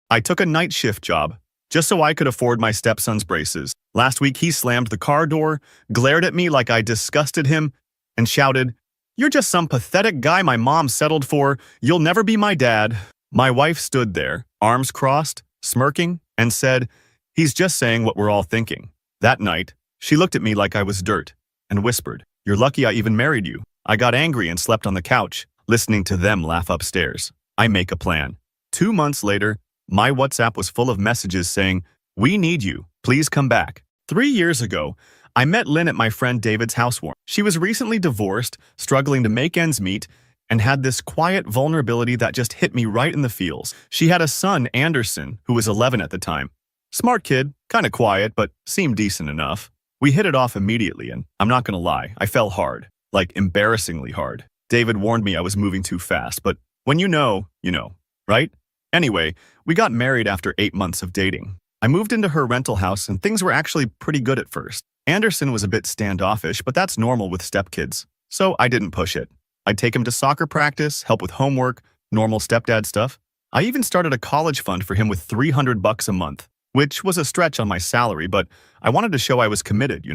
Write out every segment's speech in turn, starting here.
I took a night shift job, just so I could afford my stepson's braces. Last week he slammed the car door, glared at me like I disgusted him, and shouted, "You're just some pathetic guy my mom settled for. You'll never be my dad." My wife stood there, arms crossed, smirking, and said, "He's just saying what we're all thinking." That night, she looked at me like I was dirt and whispered, "You're lucky I even married you." I got angry and slept on the couch, listening to them laugh upstairs. I make a plan. 2 months later, my WhatsApp was full of messages saying, "We need you. Please come back." 3 years ago, I met Lynn at my friend David's housewarming. She was recently divorced, struggling to make ends meet, and had this quiet vulnerability that just hit me right in the feels. She had a son, Anderson, who was 11 at the time. Smart kid, kinda quiet, but seemed decent enough. We hit it off immediately, and I'm not gonna lie, I fell hard. Like, embarrassingly hard. David warned me I was moving too fast, but when you know, right? Anyway, we got married after 8 months of dating. I moved into her rental house and things were actually pretty good at first. Anderson was a bit standoffish, but that's normal with stepkids, so I didn't push it. I'd take him to soccer practice, help with homework, normal stepdad stuff. I even started a college fund for him with $300 a month, which was a stretch on my salary, but I wanted to show I was committed,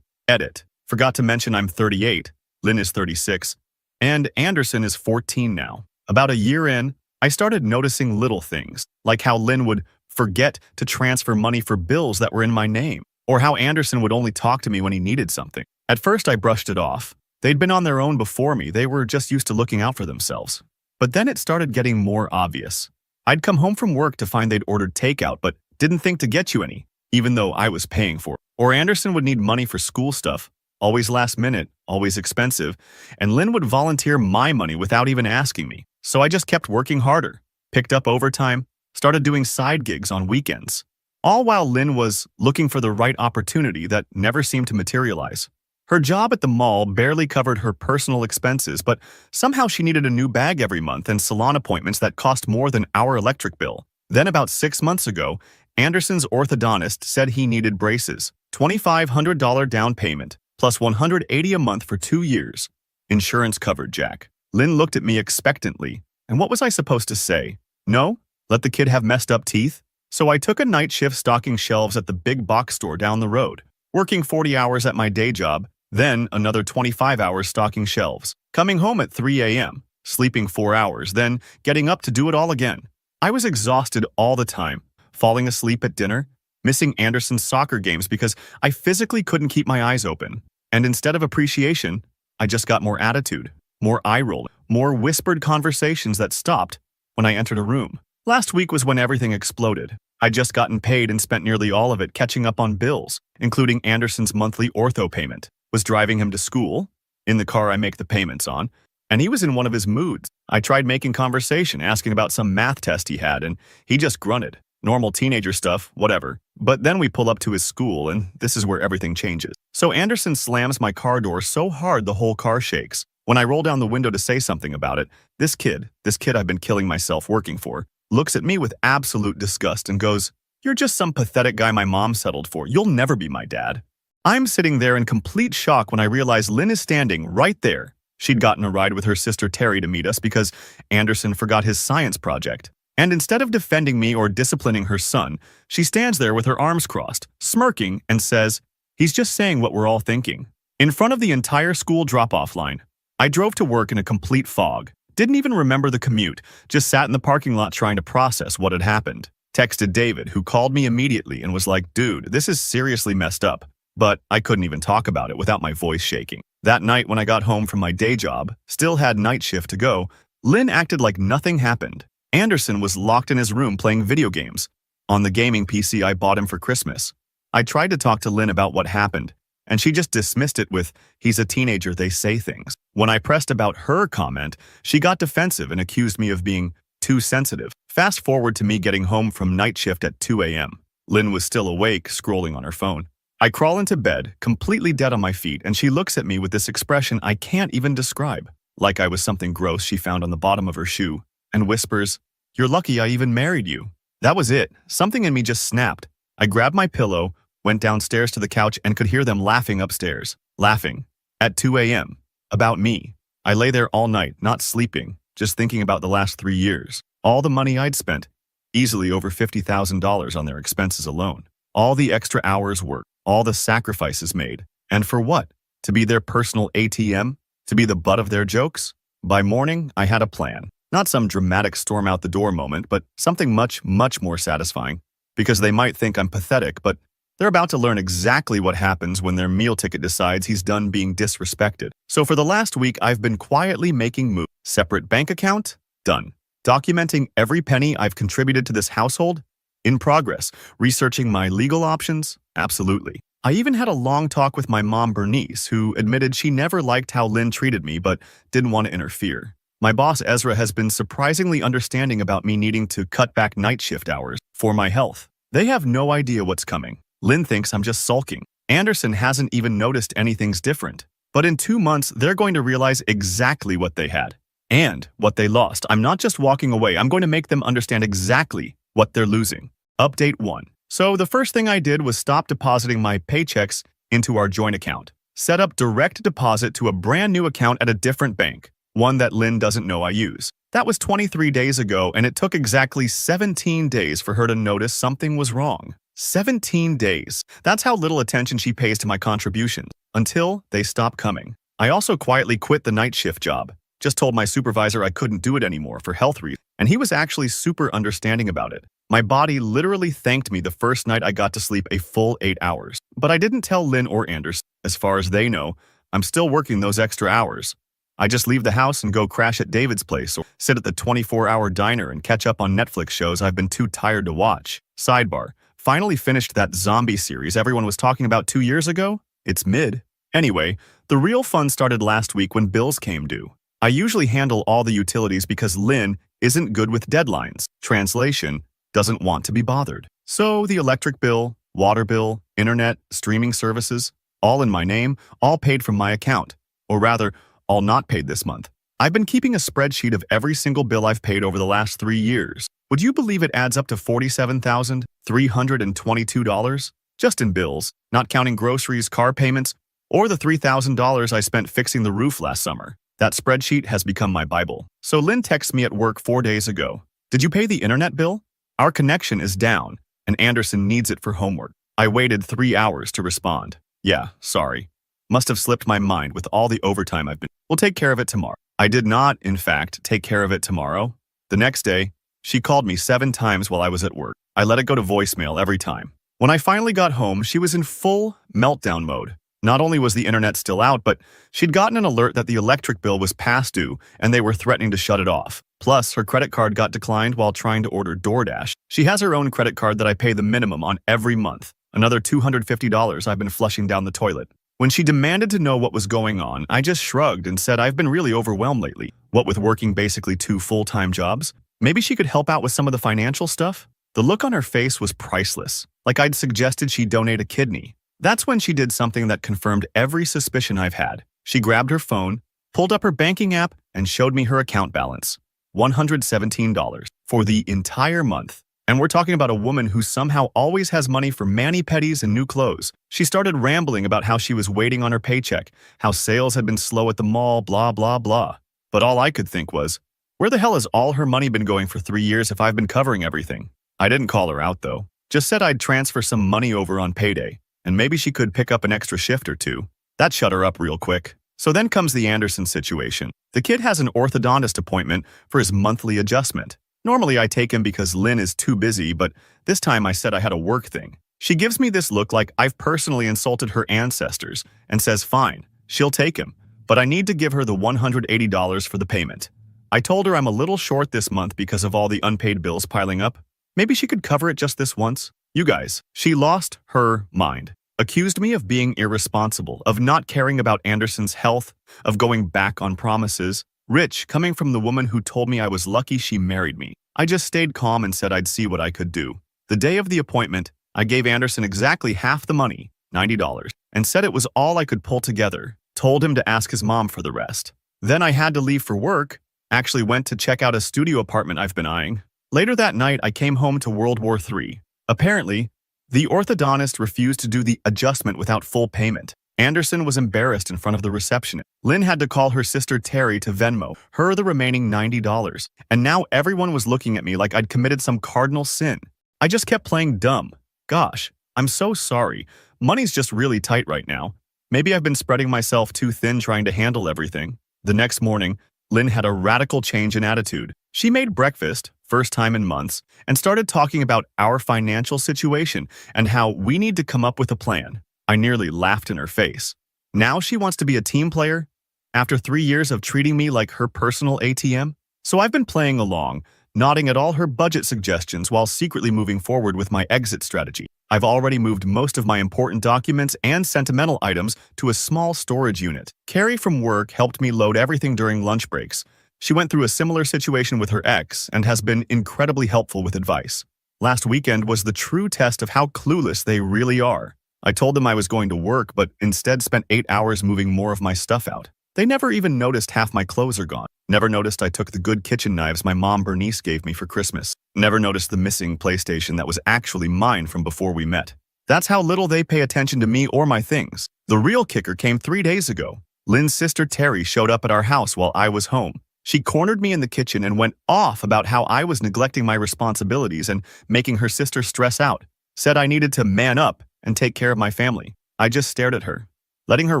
Edit. Forgot to mention I'm 38, Lynn is 36, and Anderson is 14 now. About a year in, I started noticing little things, like how Lynn would forget to transfer money for bills that were in my name, or how Anderson would only talk to me when he needed something. At first, I brushed it off. They'd been on their own before me, they were just used to looking out for themselves. But then it started getting more obvious. I'd come home from work to find they'd ordered takeout, but didn't think to get you any, even though I was paying for it. Or Anderson would need money for school stuff, always last minute, always expensive, and Lynn would volunteer my money without even asking me. So I just kept working harder, picked up overtime, started doing side gigs on weekends, all while Lynn was looking for the right opportunity that never seemed to materialize. Her job at the mall barely covered her personal expenses, but somehow she needed a new bag every month and salon appointments that cost more than our electric bill. Then about 6 months ago, Anderson's orthodontist said he needed braces, $2,500 down payment, plus $180 a month for 2 years. Insurance covered, Jack. Lynn looked at me expectantly, and what was I supposed to say? No? Let the kid have messed up teeth? So I took a night shift stocking shelves at the big box store down the road, working 40 hours at my day job, then another 25 hours stocking shelves, coming home at 3 a.m., sleeping 4 hours, then getting up to do it all again. I was exhausted all the time, falling asleep at dinner, missing Anderson's soccer games because I physically couldn't keep my eyes open. And instead of appreciation, I just got more attitude, more eye rolling, more whispered conversations that stopped when I entered a room. Last week was when everything exploded. I'd just gotten paid and spent nearly all of it catching up on bills, including Anderson's monthly ortho payment. Was driving him to school, in the car I make the payments on, and he was in one of his moods. I tried making conversation, asking about some math test he had, and he just grunted. Normal teenager stuff, whatever. But then we pull up to his school, and this is where everything changes. So Anderson slams my car door so hard the whole car shakes. When I roll down the window to say something about it, this kid I've been killing myself working for, looks at me with absolute disgust and goes, "You're just some pathetic guy my mom settled for. You'll never be my dad." I'm sitting there in complete shock when I realize Lynn is standing right there. She'd gotten a ride with her sister Terry to meet us because Anderson forgot his science project. And instead of defending me or disciplining her son, she stands there with her arms crossed, smirking, and says, "He's just saying what we're all thinking." In front of the entire school drop-off line, I drove to work in a complete fog. Didn't even remember the commute, just sat in the parking lot trying to process what had happened. Texted David, who called me immediately and was like, "Dude, this is seriously messed up." But I couldn't even talk about it without my voice shaking. That night when I got home from my day job, still had night shift to go, Lynn acted like nothing happened. Anderson was locked in his room playing video games, on the gaming PC I bought him for Christmas. I tried to talk to Lynn about what happened, and she just dismissed it with, "He's a teenager, they say things." When I pressed about her comment, she got defensive and accused me of being too sensitive. Fast forward to me getting home from night shift at 2 a.m. Lynn was still awake, scrolling on her phone. I crawl into bed, completely dead on my feet, and she looks at me with this expression I can't even describe, like I was something gross she found on the bottom of her shoe, and whispers, "You're lucky I even married you." That was it. Something in me just snapped. I grabbed my pillow, went downstairs to the couch, and could hear them laughing upstairs. Laughing. At 2 a.m. About me. I lay there all night, not sleeping, just thinking about the last 3 years. All the money I'd spent. easily over $50,000 on their expenses alone. All the extra hours worked, all the sacrifices made. And for what? To be their personal ATM? To be the butt of their jokes? By morning, I had a plan. Not some dramatic storm out the door moment, but something much, much more satisfying. Because they might think I'm pathetic, but they're about to learn exactly what happens when their meal ticket decides he's done being disrespected. So for the last week, I've been quietly making moves. Separate bank account? Done. Documenting every penny I've contributed to this household? In progress. Researching my legal options? Absolutely. I even had a long talk with my mom, Bernice, who admitted she never liked how Lynn treated me but didn't want to interfere. My boss, Ezra, has been surprisingly understanding about me needing to cut back night shift hours for my health. They have no idea what's coming. Lynn thinks I'm just sulking. Anderson hasn't even noticed anything's different. But in 2 months, they're going to realize exactly what they had and what they lost. I'm not just walking away. I'm going to make them understand exactly what they're losing. Update 1. So the first thing I did was stop depositing my paychecks into our joint account. Set up direct deposit to a brand new account at a different bank, one that Lynn doesn't know I use. That was 23 days ago, and it took exactly 17 days for her to notice something was wrong. 17 days. That's how little attention she pays to my contributions, until they stop coming. I also quietly quit the night shift job. Just told my supervisor I couldn't do it anymore for health reasons, and he was actually super understanding about it. My body literally thanked me the first night I got to sleep a full 8 hours. But I didn't tell Lynn or Anderson. As far as they know, I'm still working those extra hours. I just leave the house and go crash at David's place or sit at the 24-hour diner and catch up on Netflix shows I've been too tired to watch. Sidebar. Finally finished that zombie series everyone was talking about 2 years ago? It's mid. Anyway, the real fun started last week when bills came due. I usually handle all the utilities because Lynn isn't good with deadlines. Translation, doesn't want to be bothered. So the electric bill, water bill, internet, streaming services, all in my name, all paid from my account. Or rather, all not paid this month. I've been keeping a spreadsheet of every single bill I've paid over the last 3 years. Would you believe it adds up to $47,322? Just in bills, not counting groceries, car payments, or the $3,000 I spent fixing the roof last summer. That spreadsheet has become my Bible. So Lynn texted me at work 4 days ago. Did you pay the internet bill? Our connection is down, and Anderson needs it for homework. I waited 3 hours to respond. Yeah, sorry. Must have slipped my mind with all the overtime I've been. We'll take care of it tomorrow. I did not, in fact, take care of it tomorrow. The next day, she called me 7 times while I was at work. I let it go to voicemail every time. When I finally got home, she was in full meltdown mode. Not only was the internet still out, but she'd gotten an alert that the electric bill was past due and they were threatening to shut it off. Plus, her credit card got declined while trying to order DoorDash. She has her own credit card that I pay the minimum on every month. Another $250 I've been flushing down the toilet. When she demanded to know what was going on, I just shrugged and said I've been really overwhelmed lately. What with working basically 2 full-time jobs? Maybe she could help out with some of the financial stuff? The look on her face was priceless, like I'd suggested she donate a kidney. That's when she did something that confirmed every suspicion I've had. She grabbed her phone, pulled up her banking app, and showed me her account balance. $117 for the entire month. And we're talking about a woman who somehow always has money for mani-pedis and new clothes. She started rambling about how she was waiting on her paycheck, how sales had been slow at the mall, blah, blah, blah. But all I could think was, where the hell has all her money been going for 3 years if I've been covering everything? I didn't call her out, though. Just said I'd transfer some money over on payday, and maybe she could pick up an extra shift or 2. That shut her up real quick. So then comes the Anderson situation. The kid has an orthodontist appointment for his monthly adjustment. Normally I take him because Lynn is too busy, but this time I said I had a work thing. She gives me this look like I've personally insulted her ancestors and says fine, she'll take him, but I need to give her the $180 for the payment. I told her I'm a little short this month because of all the unpaid bills piling up. Maybe she could cover it just this once. You guys, she lost her mind. Accused me of being irresponsible, of not caring about Anderson's health, of going back on promises. Rich, coming from the woman who told me I was lucky she married me. I just stayed calm and said I'd see what I could do. The day of the appointment, I gave Anderson exactly half the money, $90, and said it was all I could pull together. Told him to ask his mom for the rest. Then I had to leave for work. Actually went to check out a studio apartment I've been eyeing. Later that night, I came home to World War III. Apparently, the orthodontist refused to do the adjustment without full payment. Anderson was embarrassed in front of the receptionist. Lynn had to call her sister Terry to Venmo her the remaining $90. And now everyone was looking at me like I'd committed some cardinal sin. I just kept playing dumb. Gosh, I'm so sorry. Money's just really tight right now. Maybe I've been spreading myself too thin trying to handle everything. The next morning, Lynn had a radical change in attitude. She made breakfast, first time in months, and started talking about our financial situation and how we need to come up with a plan. I nearly laughed in her face. Now she wants to be a team player? After 3 years of treating me like her personal ATM? So I've been playing along, nodding at all her budget suggestions while secretly moving forward with my exit strategy. I've already moved most of my important documents and sentimental items to a small storage unit. Carrie from work helped me load everything during lunch breaks. She went through a similar situation with her ex and has been incredibly helpful with advice. Last weekend was the true test of how clueless they really are. I told them I was going to work, but instead spent 8 hours moving more of my stuff out. They never even noticed half my clothes are gone. Never noticed I took the good kitchen knives my mom Bernice gave me for Christmas. Never noticed the missing PlayStation that was actually mine from before we met. That's how little they pay attention to me or my things. The real kicker came 3 days ago. Lynn's sister Terry showed up at our house while I was home. She cornered me in the kitchen and went off about how I was neglecting my responsibilities and making her sister stress out. Said I needed to man up and take care of my family. I just stared at her, letting her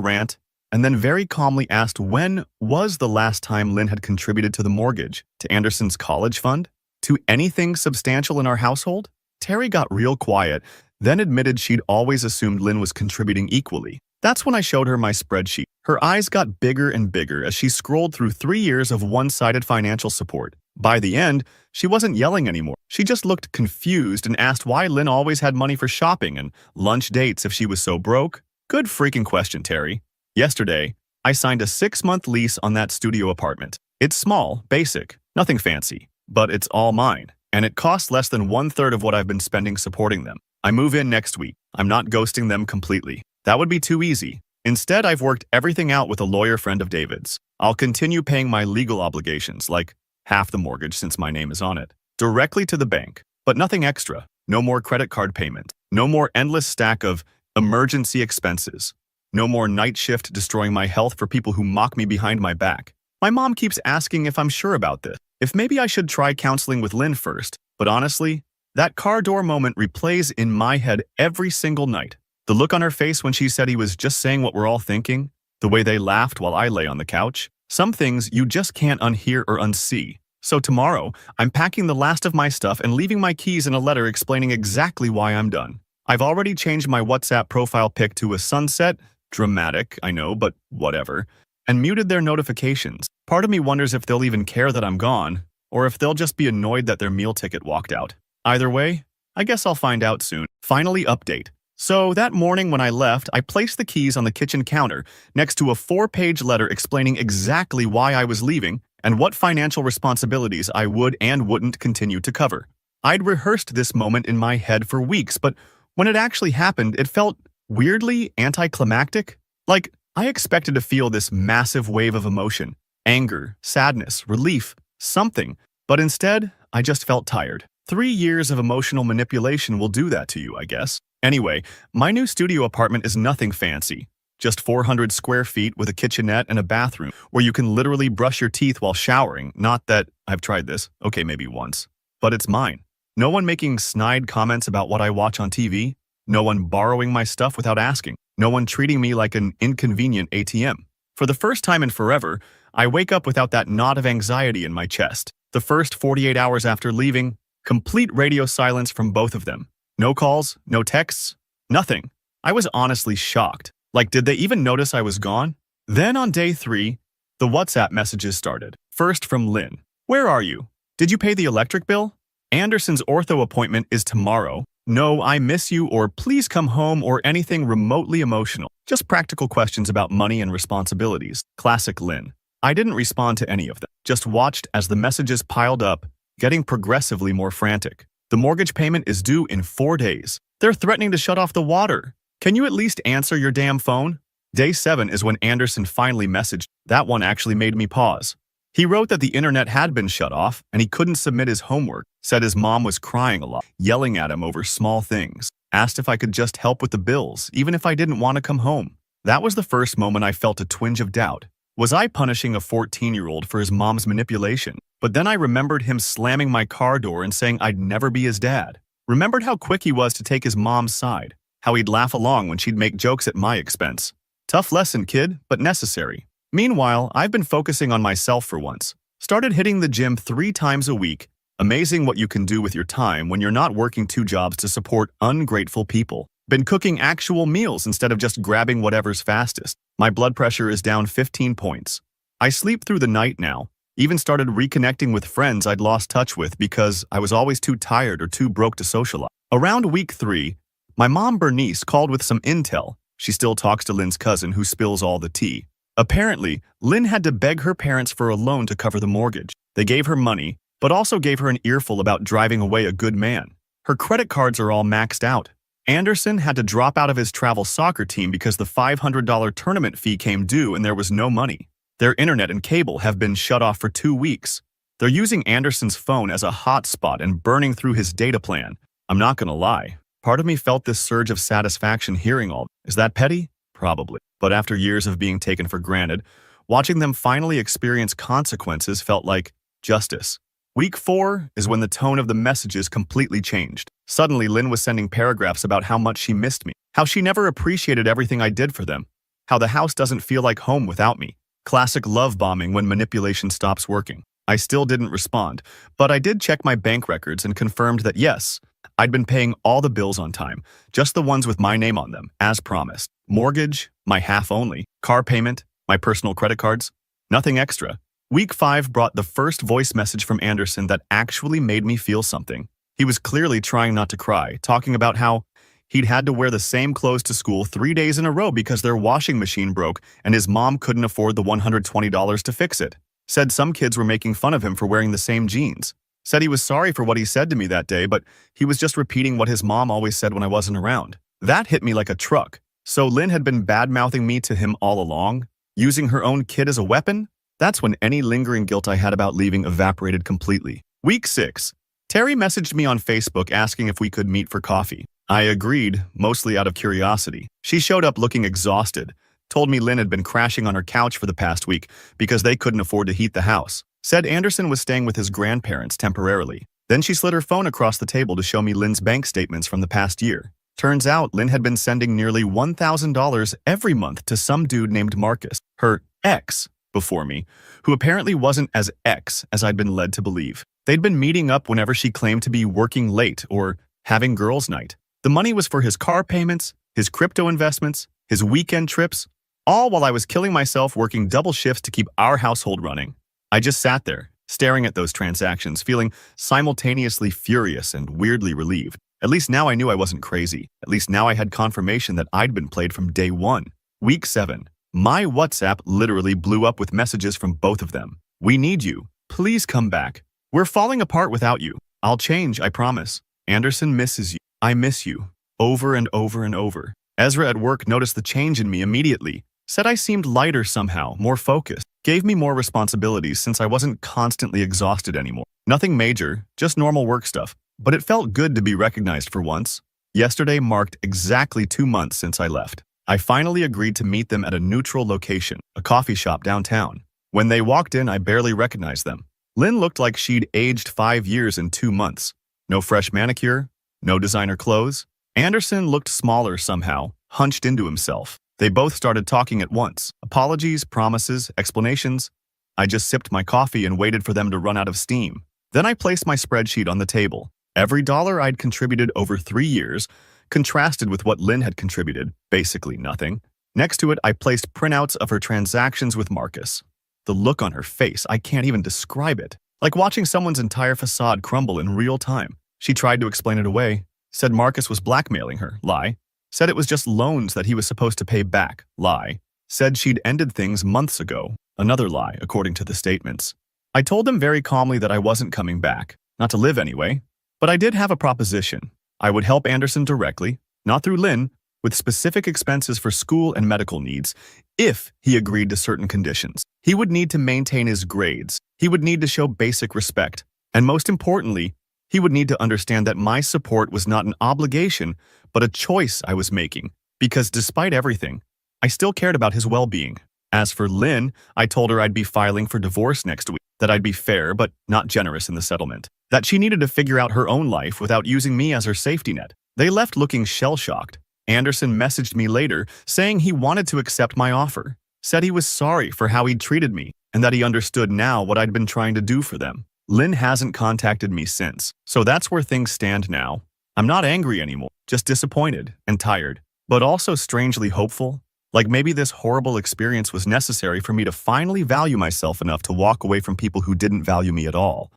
rant, and then very calmly asked when was the last time Lynn had contributed to the mortgage, to Anderson's college fund, to anything substantial in our household? Terry got real quiet, then admitted she'd always assumed Lynn was contributing equally. That's when I showed her my spreadsheet. Her eyes got bigger and bigger as she scrolled through 3 years of one-sided financial support. By the end, she wasn't yelling anymore. She just looked confused and asked why Lynn always had money for shopping and lunch dates if she was so broke. Good freaking question, Terry. Yesterday, I signed a 6-month lease on that studio apartment. It's small, basic, nothing fancy, but it's all mine, and it costs less than 1/3 of what I've been spending supporting them. I move in next week. I'm not ghosting them completely. That would be too easy. Instead, I've worked everything out with a lawyer friend of David's. I'll continue paying my legal obligations, like half the mortgage since my name is on it, directly to the bank, but nothing extra. No more credit card payment. No more endless stack of emergency expenses. No more night shift destroying my health for people who mock me behind my back. My mom keeps asking if I'm sure about this, if maybe I should try counseling with Lynn first, but honestly, that car door moment replays in my head every single night. The look on her face when she said he was just saying what we're all thinking, the way they laughed while I lay on the couch. Some things you just can't unhear or unsee. So tomorrow, I'm packing the last of my stuff and leaving my keys in a letter explaining exactly why I'm done. I've already changed my WhatsApp profile pic to a sunset, dramatic, I know, but whatever, and muted their notifications. Part of me wonders if they'll even care that I'm gone, or if they'll just be annoyed that their meal ticket walked out. Either way, I guess I'll find out soon. Finally, update. So that morning when I left, I placed the keys on the kitchen counter next to a 4-page letter explaining exactly why I was leaving and what financial responsibilities I would and wouldn't continue to cover. I'd rehearsed this moment in my head for weeks, but when it actually happened, it felt weirdly anticlimactic. Like, I expected to feel this massive wave of emotion, anger, sadness, relief, something, but instead, I just felt tired. 3 years of emotional manipulation will do that to you, I guess. Anyway, my new studio apartment is nothing fancy. Just 400 square feet with a kitchenette and a bathroom where you can literally brush your teeth while showering. Not that I've tried this. Okay, maybe once. But it's mine. No one making snide comments about what I watch on TV. No one borrowing my stuff without asking. No one treating me like an inconvenient ATM. For the first time in forever, I wake up without that knot of anxiety in my chest. The first 48 hours after leaving, complete radio silence from both of them. No calls, no texts, nothing. I was honestly shocked. Like, did they even notice I was gone? Then on day 3, the WhatsApp messages started. First from Lynn. Where are you? Did you pay the electric bill? Anderson's ortho appointment is tomorrow. No, I miss you, or please come home, or anything remotely emotional. Just practical questions about money and responsibilities. Classic Lynn. I didn't respond to any of them. Just watched as the messages piled up, getting progressively more frantic. The mortgage payment is due in 4 days. They're threatening to shut off the water. Can you at least answer your damn phone? Day 7 is when Anderson finally messaged. That one actually made me pause. He wrote that the internet had been shut off and he couldn't submit his homework, said his mom was crying a lot, yelling at him over small things, asked if I could just help with the bills, even if I didn't want to come home. That was the first moment I felt a twinge of doubt. Was I punishing a 14-year-old for his mom's manipulation? But then I remembered him slamming my car door and saying I'd never be his dad. Remembered how quick he was to take his mom's side, how he'd laugh along when she'd make jokes at my expense. Tough lesson, kid, but necessary. Meanwhile, I've been focusing on myself for once. Started hitting the gym 3 times a week. Amazing what you can do with your time when you're not working 2 jobs to support ungrateful people. Been cooking actual meals instead of just grabbing whatever's fastest. My blood pressure is down 15 points. I sleep through the night now. Even started reconnecting with friends I'd lost touch with because I was always too tired or too broke to socialize. Around week 3, my mom Bernice called with some intel. She still talks to Lynn's cousin who spills all the tea. Apparently, Lynn had to beg her parents for a loan to cover the mortgage. They gave her money, but also gave her an earful about driving away a good man. Her credit cards are all maxed out. Anderson had to drop out of his travel soccer team because the $500 tournament fee came due and there was no money. Their internet and cable have been shut off for 2 weeks. They're using Anderson's phone as a hotspot and burning through his data plan. I'm not gonna lie. Part of me felt this surge of satisfaction hearing all. Is that petty? Probably. But after years of being taken for granted, watching them finally experience consequences felt like justice. Week 4 is when the tone of the messages completely changed. Suddenly, Lynn was sending paragraphs about how much she missed me, how she never appreciated everything I did for them, how the house doesn't feel like home without me. Classic love bombing when manipulation stops working. I still didn't respond, but I did check my bank records and confirmed that yes, I'd been paying all the bills on time, just the ones with my name on them, as promised. Mortgage, my half only. Car payment, my personal credit cards. Nothing extra. Week 5 brought the first voice message from Anderson that actually made me feel something. He was clearly trying not to cry, talking about how he'd had to wear the same clothes to school 3 days in a row because their washing machine broke and his mom couldn't afford the $120 to fix it. Said some kids were making fun of him for wearing the same jeans. Said he was sorry for what he said to me that day, but he was just repeating what his mom always said when I wasn't around. That hit me like a truck. So Lynn had been bad-mouthing me to him all along, using her own kid as a weapon? That's when any lingering guilt I had about leaving evaporated completely. Week 6. Terry messaged me on Facebook asking if we could meet for coffee. I agreed, mostly out of curiosity. She showed up looking exhausted, told me Lynn had been crashing on her couch for the past week because they couldn't afford to heat the house. Said Anderson was staying with his grandparents temporarily. Then she slid her phone across the table to show me Lynn's bank statements from the past year. Turns out Lynn had been sending nearly $1,000 every month to some dude named Marcus, her ex, before me, who apparently wasn't as ex as I'd been led to believe. They'd been meeting up whenever she claimed to be working late or having girls' night. The money was for his car payments, his crypto investments, his weekend trips, all while I was killing myself working double shifts to keep our household running. I just sat there, staring at those transactions, feeling simultaneously furious and weirdly relieved. At least now I knew I wasn't crazy. At least now I had confirmation that I'd been played from day 1. Week 7. My WhatsApp literally blew up with messages from both of them. We need you. Please come back. We're falling apart without you. I'll change, I promise. Anderson misses you. I miss you. Over and over and over. Ezra at work noticed the change in me immediately. Said I seemed lighter somehow, more focused. Gave me more responsibilities since I wasn't constantly exhausted anymore. Nothing major, just normal work stuff. But it felt good to be recognized for once. Yesterday marked exactly 2 months since I left. I finally agreed to meet them at a neutral location, a coffee shop downtown. When they walked in, I barely recognized them. Lynn looked like she'd aged 5 years in 2 months. No fresh manicure, no designer clothes. Anderson looked smaller somehow, hunched into himself. They both started talking at once. Apologies, promises, explanations. I just sipped my coffee and waited for them to run out of steam. Then I placed my spreadsheet on the table. Every dollar I'd contributed over 3 years contrasted with what Lynn had contributed, basically nothing. Next to it, I placed printouts of her transactions with Marcus. The look on her face, I can't even describe it. Like watching someone's entire facade crumble in real time. She tried to explain it away. Said Marcus was blackmailing her. Lie. Said it was just loans that he was supposed to pay back. Lie. Said she'd ended things months ago. Another lie, according to the statements. I told them very calmly that I wasn't coming back. Not to live anyway. But I did have a proposition. I would help Anderson directly, not through Lynn, with specific expenses for school and medical needs, if he agreed to certain conditions. He would need to maintain his grades. He would need to show basic respect. And most importantly, he would need to understand that my support was not an obligation, but a choice I was making. Because despite everything, I still cared about his well-being. As for Lynn, I told her I'd be filing for divorce next week, that I'd be fair but not generous in the settlement, that she needed to figure out her own life without using me as her safety net. They left looking shell-shocked. Anderson messaged me later saying he wanted to accept my offer, said he was sorry for how he'd treated me, and that he understood now what I'd been trying to do for them. Lynn hasn't contacted me since, so that's where things stand now. I'm not angry anymore, just disappointed and tired, but also strangely hopeful. Like maybe this horrible experience was necessary for me to finally value myself enough to walk away from people who didn't value me at all.